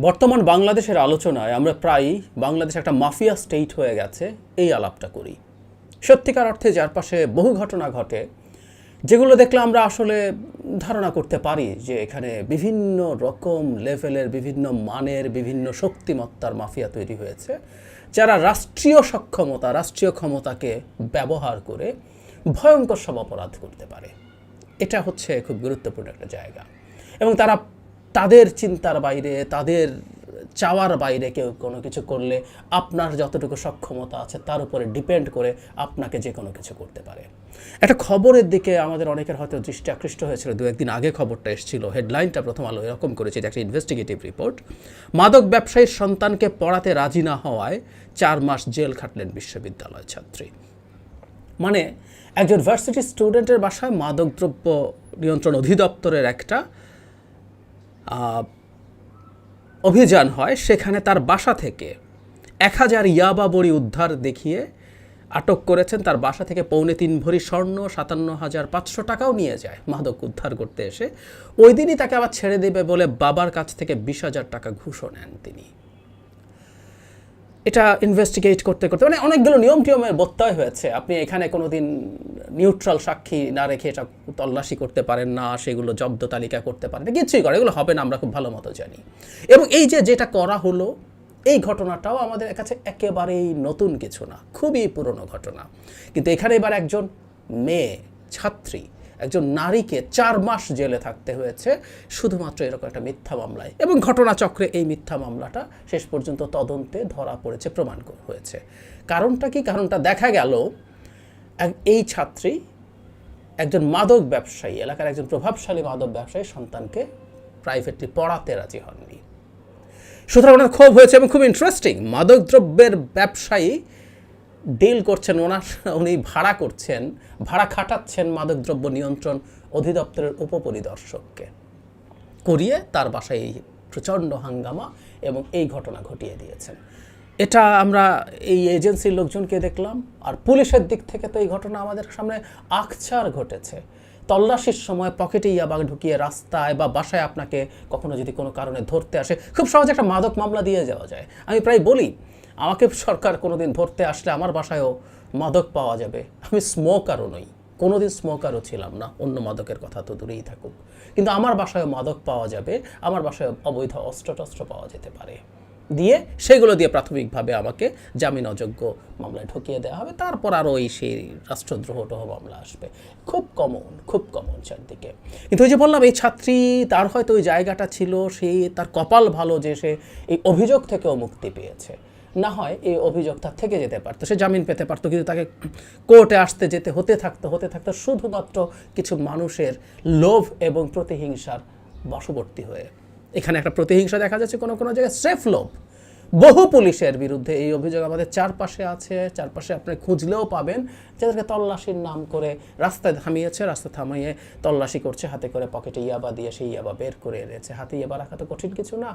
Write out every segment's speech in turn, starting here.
বর্তমান বাংলাদেশের আলোচনায় আমরা প্রায়ই বাংলাদেশ একটা মাফিয়া স্টেট হয়ে গেছে এই আলাপটা করি। সত্যিকার অর্থে যার পাশে বহু ঘটনা ঘটে, যেগুলো দেখলে আমরা আসলে ধারণা করতে পারি যে এখানে বিভিন্ন রকম লেভেলের, বিভিন্ন মানের, বিভিন্ন শক্তিমত্তার মাফিয়া তৈরি হয়েছে, যারা রাষ্ট্রীয় সক্ষমতা, রাষ্ট্রীয় ক্ষমতাকে ব্যবহার করে ভয়ঙ্কর সব অপরাধ করতে পারে। এটা হচ্ছে খুব গুরুত্বপূর্ণ একটা জায়গা, এবং তারা তাদের চিন্তার বাইরে, তাদের চাওয়ার বাইরে কেউ কোনো কিছু করলে আপনার যতটুকু সক্ষমতা আছে তার উপরে ডিপেন্ড করে আপনাকে যে কোনো কিছু করতে পারে। একটা খবরের দিকে আমাদের অনেকের হয়তো দৃষ্টি আকৃষ্ট হয়েছিল, দু একদিন আগে খবরটা এসেছিল, হেডলাইনটা প্রথম আলো এরকম করেছে, যে একটা ইনভেস্টিগেটিভ রিপোর্ট, মাদক ব্যবসায়ীর সন্তানকে পড়াতে রাজি না হওয়ায় 4 মাস জেল খাটলেন বিশ্ববিদ্যালয় ছাত্রী। মানে একজন ভার্সিটি স্টুডেন্টের বাসায় মাদকদ্রব্য নিয়ন্ত্রণ অধিদপ্তরের একটা অভিযান হয়, সেখানে তার বাসা থেকে 1000 ইয়াবা বড়ি উদ্ধার দেখিয়ে আটক করেছেন। তার বাসা থেকে 3.25 ভরি স্বর্ণ, 57,500 টাকাও নিয়ে যায় মাদক উদ্ধার করতে এসে। ওই দিনই তাকে আবার ছেড়ে দেবে বলে বাবার কাছ থেকে 20,000 টাকা ঘুষও নেন তিনি। এটা ইনভেস্টিগেট করতে করতে মানে অনেকগুলো নিয়ম টিয়মের ব্যত্যয় হয়েছে। আপনি এখানে কোনো দিন নিউট্রাল সাক্ষী না রেখে এটা তল্লাশি করতে পারেন না, সেগুলো জব্দ তালিকা করতে পারেন না, কিছুই করে, এগুলো হবে না, আমরা খুব ভালো মতো জানি। এবং এই যে যেটা করা হলো, এই ঘটনাটাও আমাদের কাছে একেবারেই নতুন কিছু না, খুবই পুরনো ঘটনা। কিন্তু এখানে এবার একজন মেয়ে ছাত্রী, একজন নারীকে 4 মাস জেলে থাকতে হয়েছে শুধুমাত্র এরকম একটা মিথ্যা মামলায়। এবং ঘটনাচক্রে এই মিথ্যা মামলাটা শেষ পর্যন্ত তদন্তে ধরা পড়েছে, প্রমাণ হয়েছে। কারণটা কি? কারণটা দেখা গেল এই ছাত্রী একজন মাদক ব্যবসায়ী, এলাকার একজন প্রভাবশালী মাদক ব্যবসায়ী সন্তানকে প্রাইভেটলি পড়াতে রাজি হননি। সুতরাং ওনার ক্ষোভ হয়েছে। এবং খুব ইন্টারেস্টিং, মাদকদ্রব্যের ব্যবসায়ী ডিল করছেন, উনি ভাড়া করছেন, ভাড়া খাটাচ্ছেন মাদকদ্রব্য নিয়ন্ত্রণ অধিদপ্তরের উপপরিদর্শককে, করিয়ে তার বাসায় এই প্রচণ্ড হাঙ্গামা এবং এই ঘটনা ঘটিয়ে দিয়েছেন। এটা আমরা এই এজেন্সির লোকজনকে দেখলাম। আর পুলিশের দিক থেকে তো এই ঘটনা আমাদের সামনে আকছার ঘটেছে। তল্লাশির সময় পকেটে ইয়াবা ঢুকিয়ে রাস্তায় বা বাসায় আপনাকে কখনো যদি কোনো কারণে ধরতে আসে, খুব সহজে একটা মাদক মামলা দিয়ে যাওয়া যায়। আমি প্রায় বলি, আমাকে সরকার কোনো দিন ধরতে আসলে আমার বাসায়ও মাদক পাওয়া যাবে। আমি স্মোকারও নই, কোনো দিন স্মোকারও ছিলাম না, অন্য মাদকের কথা তো দূরেই থাকুক, কিন্তু আমার বাসায়ও মাদক পাওয়া যাবে, আমার বাসায় অবৈধ অস্ত্র পাওয়া যেতে পারে, দিয়ে সেগুলো দিয়ে প্রাথমিকভাবে আমাকে জামিন অযোগ্য মামলায় ঢুকিয়ে দেওয়া হবে। তারপর আরও সেই রাষ্ট্রদ্রোহ মামলা আসবে। খুব কমন চারদিকে। কিন্তু ওই যে বললাম, এই ছাত্রী, তার হয়তো ওই জায়গাটা ছিল, সেই তার কপাল ভালো যে সে এই অভিযোগ থেকেও মুক্তি পেয়েছে। না হয় এই অভিযোগ তার থেকে যেতে পারতো, সে জামিন পেতে পারতো, কিন্তু তাকে কোর্টে আসতে যেতে হতে থাকতো শুধুমাত্র কিছু মানুষের লোভ এবং প্রতিহিংসার বশবর্তী হয়ে। এখানে একটা প্রতিহিংসা দেখা যাচ্ছে কোনো কোনো জায়গায়, স্রেফ লোভ। বহু পুলিশের বিরুদ্ধে এই অভিযোগ আমাদের চারপাশে আছে, চারপাশে আপনি খুঁজলেও পাবেন, যাদেরকে তল্লাশির নাম করে রাস্তায় থামিয়েছে, রাস্তা থামিয়ে তল্লাশি করছে, হাতে করে পকেটে ইয়াবা দিয়ে সেই ইয়াবা বের করে এনেছে। হাতে ইয়াবা রাখা তো কঠিন কিছু না।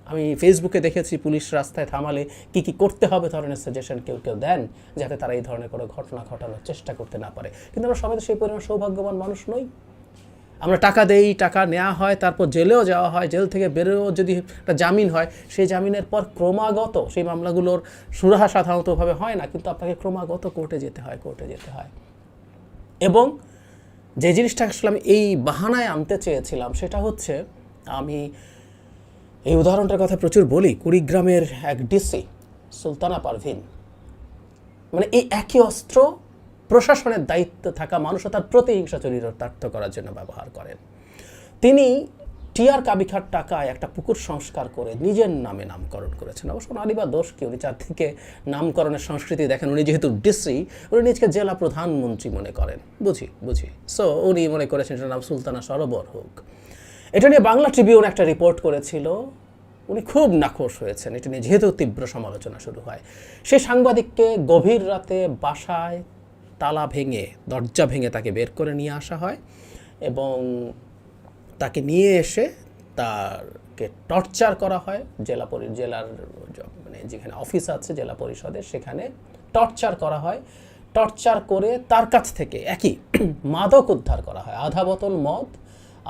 আমি ফেসবুকে দেখেছি পুলিশ রাস্তায় থামালে কি কি করতে হবে ধরনের সাজেশন কেউ দেন, যাতে তারা এই ধরনের কোনো ঘটনা ঘটানোর চেষ্টা করতে না পারে। কিন্তু আমরা সবাই তো সেই পরিমাণ সৌভাগ্যবান মানুষ নই। আমরা টাকা দেই, টাকা নেওয়া হয়, তারপর জেলেও যাওয়া হয়, জেল থেকে বেরোও যদি একটা জামিন হয়, সেই জামিনের পর ক্রমাগত সেই মামলাগুলোর সুরাহা সাধারণতভাবে হয় না, কিন্তু আপনাকে ক্রমাগত কোর্টে যেতে হয়। এবং যে জিনিসটা আসলে আমি এই বাহানায় আনতে চেয়েছিলাম সেটা হচ্ছে, আমি এই উদাহরণটার কথা প্রচুর বলি, কুড়িগ্রামের এক ডিসি সুলতানা পারভিন, মানে এই একই অস্ত্র প্রশাসনের দায়িত্বে থাকা মানুষও তার প্রতিহিংসা চরিতার্থ করার জন্য ব্যবহার করেন। তিনি টিআর কাবিখার টাকায় একটা পুকুর সংস্কার করে নিজের নামে নামকরণ করেছেন। অবশ্য নারী বা দোষ কি, উনি চারদিকে নামকরণের সংস্কৃতি দেখেন। উনি যেহেতু ডিসি, উনি নিজেকে জেলা প্রধানমন্ত্রী মনে করেন, বুঝি। সো উনি মনে করেছেন এটার নাম সুলতানা সরোবর হোক। এটা নিয়ে বাংলা ট্রিবিউন একটা রিপোর্ট করেছিল, উনি খুব নাখোশ হয়েছেন। এটা নিয়ে যেহেতু তীব্র সমালোচনা শুরু হয়, সেই সাংবাদিককে গভীর রাতে বাসায় তালা ভেঙে, দরজা ভেঙে তাকে বের করে নিয়ে আসা হয়, এবং তাকে নিয়ে এসে তাকে টর্চার করা হয়। জেলার মানে যেখানে অফিস আছে জেলা পরিষদের, সেখানে টর্চার করা হয়। টর্চার করে তার কাছ থেকে একই মাদক উদ্ধার করা হয়, আধা বোতল মদ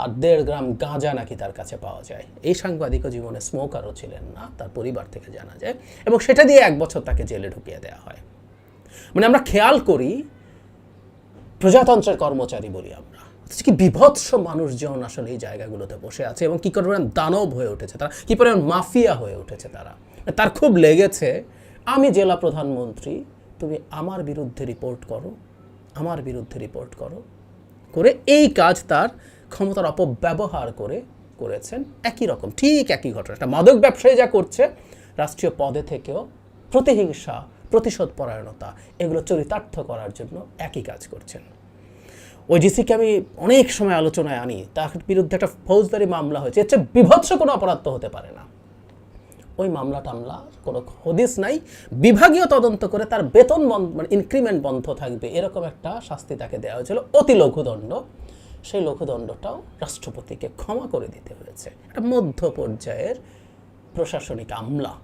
আর 1.5 গ্রাম গাঁজা নাকি তার কাছে পাওয়া যায়। এই সাংবাদিকও জীবনে স্মোকারও ছিলেন না, তার পরিবার থেকে জানা যায়, এবং সেটা দিয়ে 1 বছর তাকে জেলে ঢুকিয়ে দেওয়া হয়। মানে আমরা খেয়াল করি, প্রজাতন্ত্রের কর্মচারী বলি আমরা, কি বিভৎস মানুষজন আসলে এই জায়গাগুলোতে বসে আছে, এবং কী পরিমাণ দানব হয়ে উঠেছে তারা, কী পরিমাণ মাফিয়া হয়ে উঠেছে তারা। তার খুব লেগেছে, আমি জেলা প্রধানমন্ত্রী, তুমি আমার বিরুদ্ধে রিপোর্ট করো, আমার বিরুদ্ধে রিপোর্ট করো, করে এই কাজ তার ক্ষমতার অপব্যবহার করে করেছেন। একই রকম, ঠিক একই ঘটনা। একটা মাদক ব্যবসায়ী যা করছে, রাষ্ট্রীয় পদে থেকেও প্রতিহিংসা, প্রতিশোধ পরায়ণতা, এগুলো চরিতার্থ করার জন্য একই কাজ করছেন। ওই ডিসিকে আমি অনেক সময় আলোচনায় আনি, তার বিরুদ্ধে একটা ফৌজদারি মামলা হয়েছে, এর চেয়ে বিভৎস কোনো অপরাধ তো হতে পারে না। ওই মামলা টামলা কোনো হদিস নাই, বিভাগীয় তদন্ত করে তার বেতন মানে ইনক্রিমেন্ট বন্ধ থাকবে, এরকম একটা শাস্তি তাকে দেওয়া হয়েছিল, অতি লঘুদণ্ড। সেই লঘুদণ্ডটাও রাষ্ট্রপতিকে ক্ষমা করে দিতে হয়েছে। একটা মধ্য পর্যায়ের প্রশাসনিক আমলা,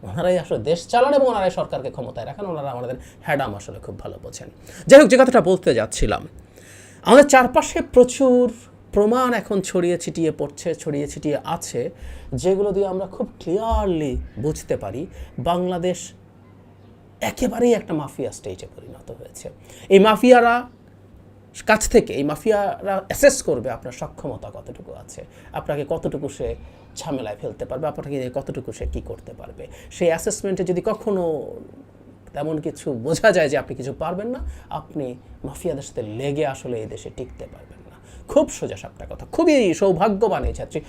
ওনারাই আসলে দেশ চালান এবং ওনারাই সরকারকে ক্ষমতায় রাখেন, ওনারা আমাদের হ্যাডাম আসলে খুব ভালো বোঝেন। যাই হোক, যে কথাটা বলতে যাচ্ছিলাম, আমাদের চারপাশে প্রচুর প্রমাণ এখন ছড়িয়ে ছিটিয়ে পড়ছে, ছড়িয়ে ছিটিয়ে আছে, যেগুলো দিয়ে আমরা খুব ক্লিয়ারলি বুঝতে পারি বাংলাদেশ একেবারেই একটা মাফিয়া স্টেজে পরিণত হয়েছে। এই মাফিয়ারা কাছ থেকে, এই মাফিয়ারা অ্যাসেস করবে আপনার সক্ষমতা কতটুকু আছে, আপনাকে কতটুকু সে ঝামেলায় ফেলতে পারবে, আপনাকে কতটুকু সে কী করতে পারবে। সেই অ্যাসেসমেন্টে যদি কখনো তেমন কিছু বোঝা যায় যে আপনি কিছু পারবেন না, আপনি মাফিয়াদের সাথে লেগে আসলে এই দেশে টিকতে পারবেন না। খুব সোজা সাপটা কথা। খুবই সৌভাগ্যবান এই ছাত্রী,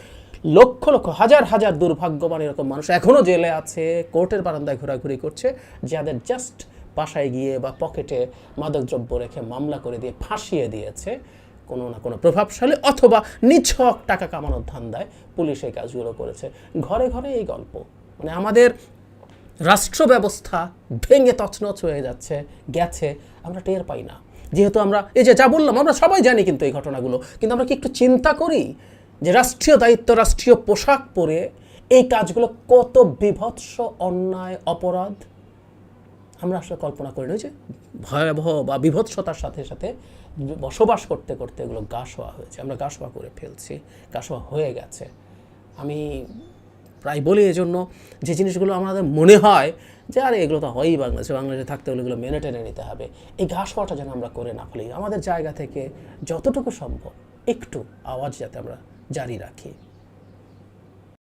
লক্ষ লক্ষ, হাজার হাজার দুর্ভাগ্যবান এরকম মানুষ এখনও জেলে আছে, কোর্টের বারান্দায় ঘোরাঘুরি করছে, যাদের জাস্ট বাসায় গিয়ে বা পকেটে মাদকদ্রব্য রেখে মামলা করে দিয়ে ফাঁসিয়ে দিয়েছে কোনো না কোনো প্রভাবশালী, অথবা নিছক টাকা কামানোর ধান্দায় পুলিশ এই কাজগুলো করেছে। ঘরে ঘরে এই গল্প। মানে আমাদের রাষ্ট্র ব্যবস্থা ভেঙে তছনছ হয়ে গেছে, আমরা টের পাই না। যেহেতু আমরা এই যে যা বললাম, আমরা সবাই জানি কিন্তু এই ঘটনাগুলো, কিন্তু আমরা কি একটু চিন্তা করি যে রাষ্ট্রীয় দায়িত্ব, রাষ্ট্রীয় পোশাক পরে এই কাজগুলো কত বিভৎস অন্যায়, অপরাধ আমরা আসলে কল্পনা করি না। যে ভয়াবহ বা বিভৎসতার সাথে সাথে বসবাস করতে করতে এগুলো গা শোয়া হয়েছে, আমরা গা শোয়া করে ফেলছি, গা শোয়া হয়ে গেছে। আমি প্রায় বলি এজন্য, যে জিনিসগুলো আমাদের মনে হয় যে আরে এগুলো তো হয়ই বাংলাদেশে থাকতে হলে এগুলো মেনে টেনে নিতে হবে, এই ঘাস হওয়াটা যেন আমরা করে না ফেলি। আমাদের জায়গা থেকে যতটুকু সম্ভব একটু আওয়াজ যাতে আমরা জারি রাখি।